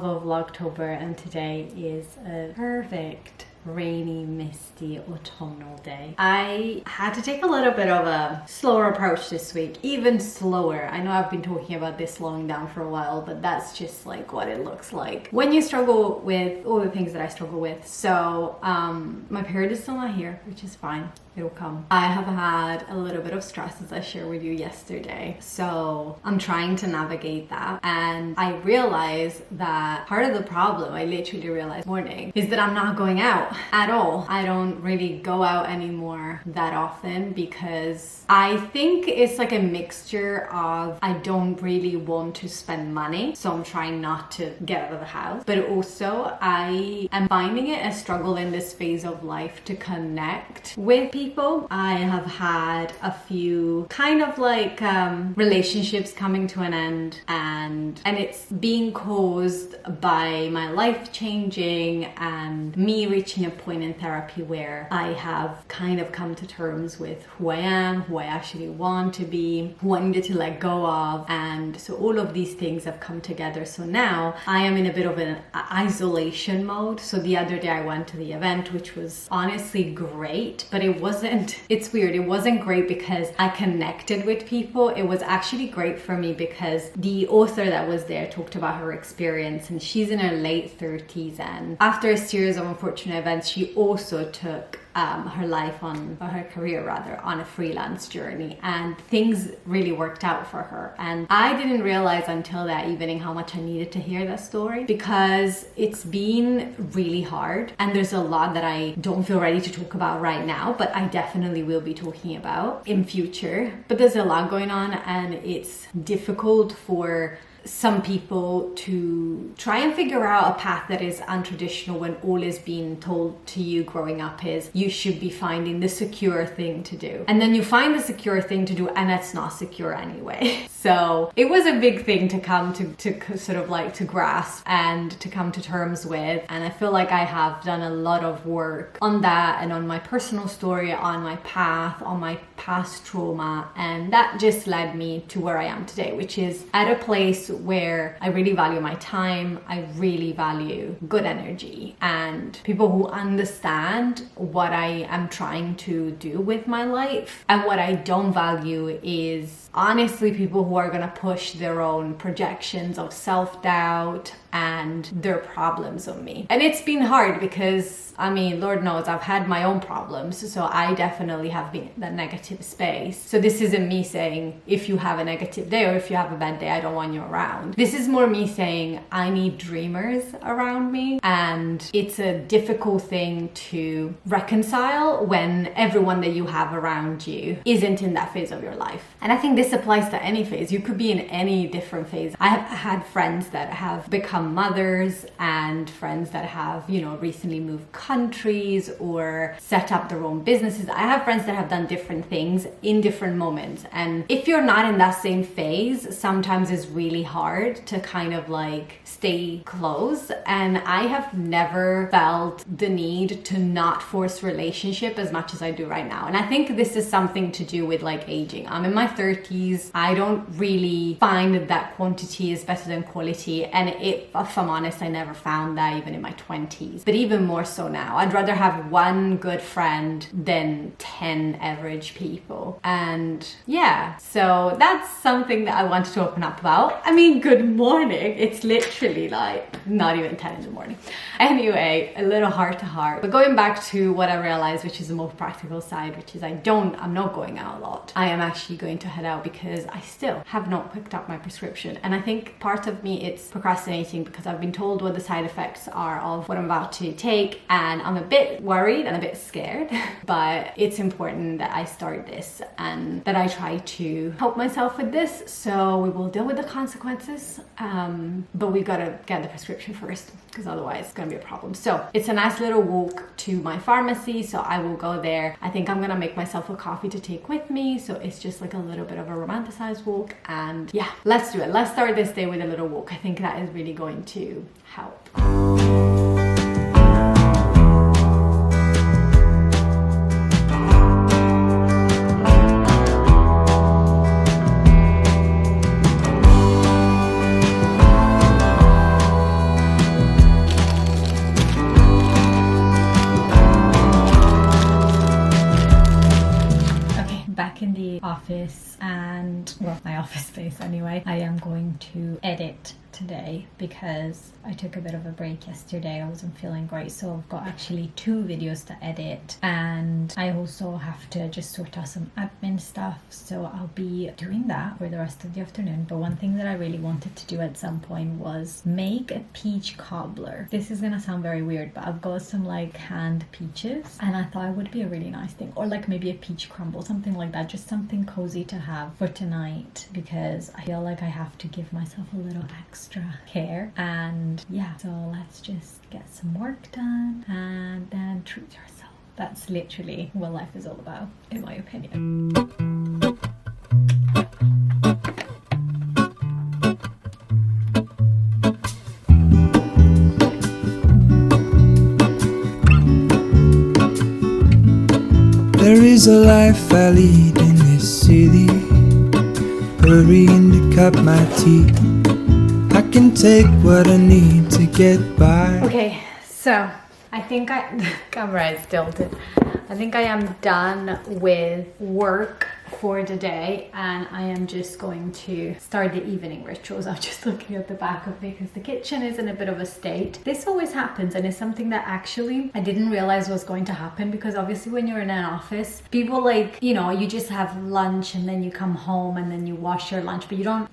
of vlogtober, and today is a perfect rainy, misty, autumnal day. I had to take a little bit of a slower approach this week, even slower. I know I've been talking about this slowing down for a while, but that's just like what it looks like when you struggle with all the things that I struggle with. So my period is still not here, which is fine. It'll come. I have had a little bit of stress, as I shared with you yesterday. So I'm trying to navigate that. And I realized that part of the problem, I literally realized this morning, is that I'm not going out at all. I don't really go out anymore that often because I think it's like a mixture of I don't really want to spend money. So I'm trying not to get out of the house. But also I am finding it a struggle in this phase of life to connect with people. I have had a few kind of like relationships coming to an end, and it's being caused by my life changing and me reaching a point in therapy where I have kind of come to terms with who I am, who I actually want to be, who I needed to let go of, and so all of these things have come together. So now I am in a bit of an isolation mode. So the other day I went to the event, which was honestly great, but it's weird. It wasn't great because I connected with people. It was actually great for me because the author that was there talked about her experience, and she's in her late 30s, and after a series of unfortunate events, she also took her life her career on a freelance journey, and things really worked out for her. And I didn't realize until that evening how much I needed to hear that story, because it's been really hard and there's a lot that I don't feel ready to talk about right now, but I definitely will be talking about in future. But there's a lot going on, and it's difficult for some people to try and figure out a path that is untraditional when all is being told to you growing up is you should be finding the secure thing to do. And then you find the secure thing to do, and that's not secure anyway. So it was a big thing to come to sort of like to grasp and to come to terms with. And I feel like I have done a lot of work on that and on my personal story, on my path, on my past trauma. And that just led me to where I am today, which is at a place where I really value my time. I really value good energy and people who understand what I am trying to do with my life. And what I don't value is honestly people who are going to push their own projections of self-doubt and their problems on me. And it's been hard because, I mean, Lord knows I've had my own problems, so I definitely have been in that negative space. So this isn't me saying if you have a negative day or if you have a bad day, I don't want you around. This is more me saying I need dreamers around me, and it's a difficult thing to reconcile when everyone that you have around you isn't in that phase of your life. And I think this applies to any phase. You could be in any different phase. I have had friends that have become mothers and friends that have, recently moved countries or set up their own businesses. I have friends that have done different things in different moments. And if you're not in that same phase, sometimes it's really hard to kind of like stay close. And I have never felt the need to not force relationship as much as I do right now. And I think this is something to do with like aging. I'm in my 30s. I don't really find that quantity is better than quality. And if I'm honest, I never found that even in my 20s, but even more so now. I'd rather have one good friend than 10 average people. And yeah, so that's something that I wanted to open up about. I mean, good morning. It's literally like not even 10 in the morning. Anyway, a little heart to heart. But going back to what I realized, which is the most practical side, which is I'm not going out a lot. I am actually going to head out because I still have not picked up my prescription. And I think part of me, it's procrastinating because I've been told what the side effects are of what I'm about to take, and I'm a bit worried and a bit scared. But it's important that I start this and that I try to help myself with this. So we will deal with the consequences, but we gotta get the prescription first, because otherwise it's gonna be a problem. So it's a nice little walk to my pharmacy, so I will go there. I think I'm gonna make myself a coffee to take with me, so it's just like a little bit of a romanticized walk. And yeah, let's do it. Let's start this day with a little walk. I think that is really going to help. office and, well, my office space anyway. I am going to edit today because I took a bit of a break yesterday. I wasn't feeling great, so I've got actually 2 videos to edit, and I also have to just sort out some admin stuff, so I'll be doing that for the rest of the afternoon. But one thing that I really wanted to do at some point was make a peach cobbler. This is gonna sound very weird, but I've got some like canned peaches, and I thought it would be a really nice thing, or like maybe a peach crumble, something like that, just something cozy to have for tonight, because I feel like I have to give myself a little extra care. And yeah, so let's just get some work done and then treat yourself. That's literally what life is all about, in my opinion. There is a life I lead in this city, hurrying to cut my teeth. I can take what I need to get by. Okay, so I think the camera is tilted. I think I am done with work for the day, and I am just going to start the evening rituals. I'm just looking at the back of me because the kitchen is in a bit of a state. This always happens, and it's something that actually I didn't realize was going to happen, because obviously when you're in an office, people like, you know, you just have lunch and then you come home and then you wash your lunch, but you don't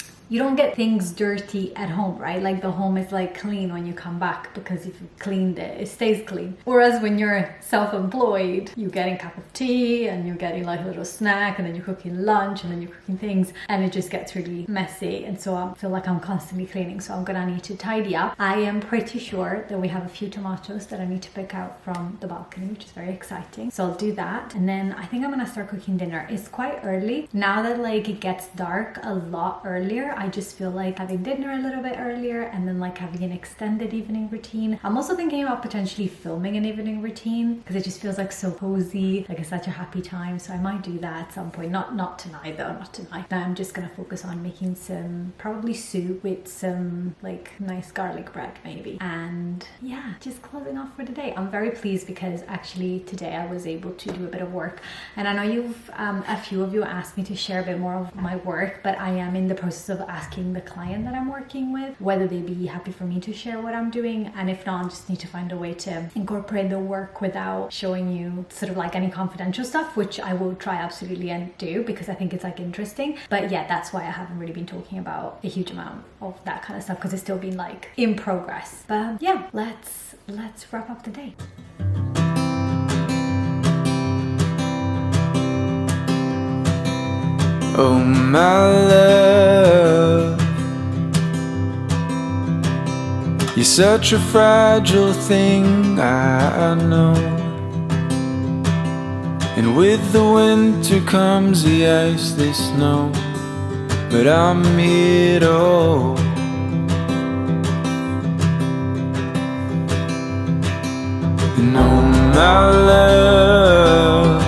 get things dirty at home, right? Like the home is like clean when you come back, because if you cleaned it, it stays clean. Whereas when you're self-employed, you're getting a cup of tea and you're getting like a little snack, and then you're cooking lunch, and then you're cooking things, and it just gets really messy. And so I feel like I'm constantly cleaning, so I'm gonna need to tidy up. I am pretty sure that we have a few tomatoes that I need to pick out from the balcony, which is very exciting. So I'll do that, and then I think I'm gonna start cooking dinner. It's quite early now that like it gets dark a lot earlier. I just feel like having dinner a little bit earlier and then like having an extended evening routine. I'm also thinking about potentially filming an evening routine, because it just feels like so cozy, like it's such a happy time. So I might do that at some point. Not tonight though, not tonight. Now I'm just gonna focus on making some probably soup with some like nice garlic bread maybe, and yeah, just closing off for the day. I'm very pleased because actually today I was able to do a bit of work, and I know you've a few of you asked me to share a bit more of my work, but I am in the process of asking the client that I'm working with whether they'd be happy for me to share what I'm doing, and if not, I just need to find a way to incorporate the work without showing you sort of like any confidential stuff, which I will try absolutely and do, because I think it's like interesting. But yeah, that's why I haven't really been talking about a huge amount of that kind of stuff, because it's still been like in progress. But yeah, let's wrap up the day. Oh my love, you're such a fragile thing, I know. And with the winter comes the ice, the snow, but I'm here to hold. And oh my love,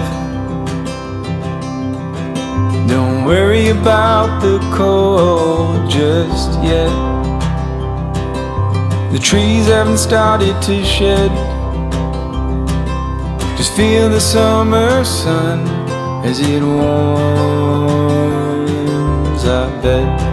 don't worry about the cold just yet. The trees haven't started to shed. Just feel the summer sun as it warms our bed.